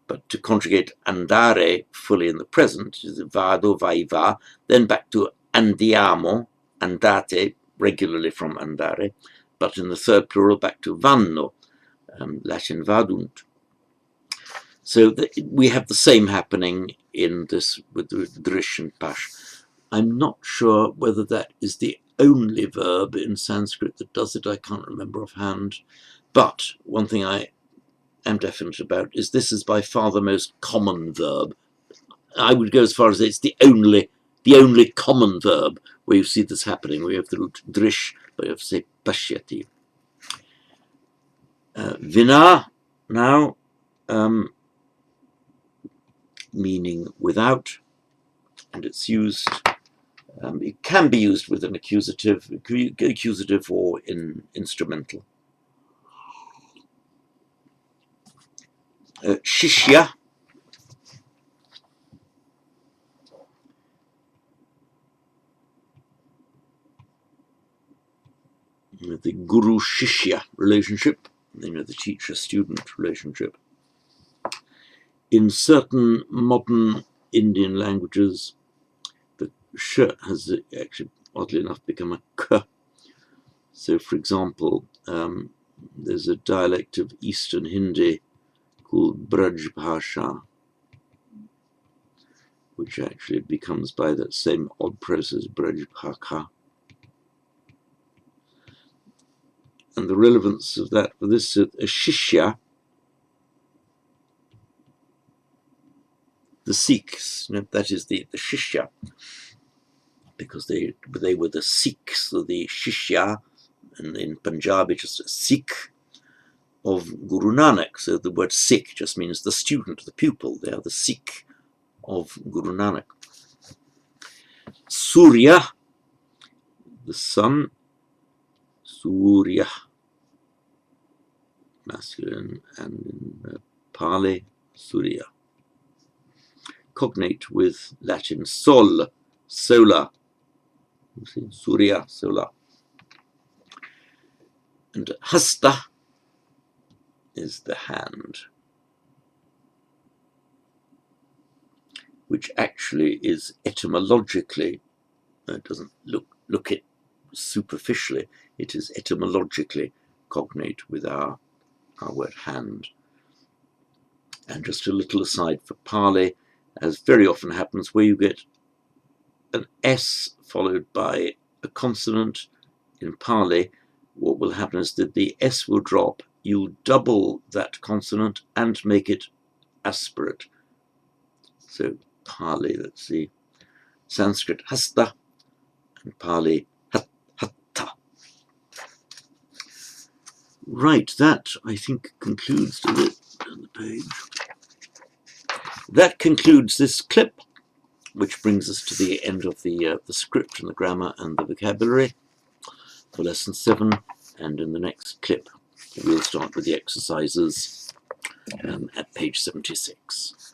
But to conjugate andare fully in the present is vado, vai, va. Then back to andiamo, andate, regularly from andare. But in the third plural, back to vanno. Latin vadunt. So we have the same happening in this with the drish and pash. I'm not sure whether that is the only verb in Sanskrit that does it. I can't remember offhand. But one thing I am definite about is this is by far the most common verb. I would go as far as it's the only common verb where you see this happening. We have the root drish, but you have to say pashyati. Vina now, meaning without, and it's used. It can be used with an accusative or in instrumental. Shishya, the guru-shishya relationship, the teacher-student relationship. In certain modern Indian languages, the sh has actually, oddly enough, become a k. So, for example, there's a dialect of Eastern Hindi called Braj Bhasha, which actually becomes by that same odd process, Braj Bhaka. And the relevance of that for this, a shishya, the Sikhs, that is the shishya, because they were the Sikhs, so the shishya, and in Punjabi just a Sikh of Guru Nanak. So the word Sikh just means the student, the pupil. They are the Sikh of Guru Nanak. Surya, the sun, Surya, masculine, and in Pali, Surya. Cognate with Latin sol, solar, Surya, solar. And hasta is the hand, which actually is etymologically, it doesn't look it superficially, it is etymologically cognate with our word hand. And just a little aside for Pali, as very often happens, where you get an S followed by a consonant in Pali, what will happen is that the S will drop, you'll double that consonant and make it aspirate. So Pali, let's see, Sanskrit hasta and Pali hatta. Right, that I think concludes the page. That concludes this clip, which brings us to the end of the script and the grammar and the vocabulary for lesson 7. And in the next clip, we'll start with the exercises at page 76.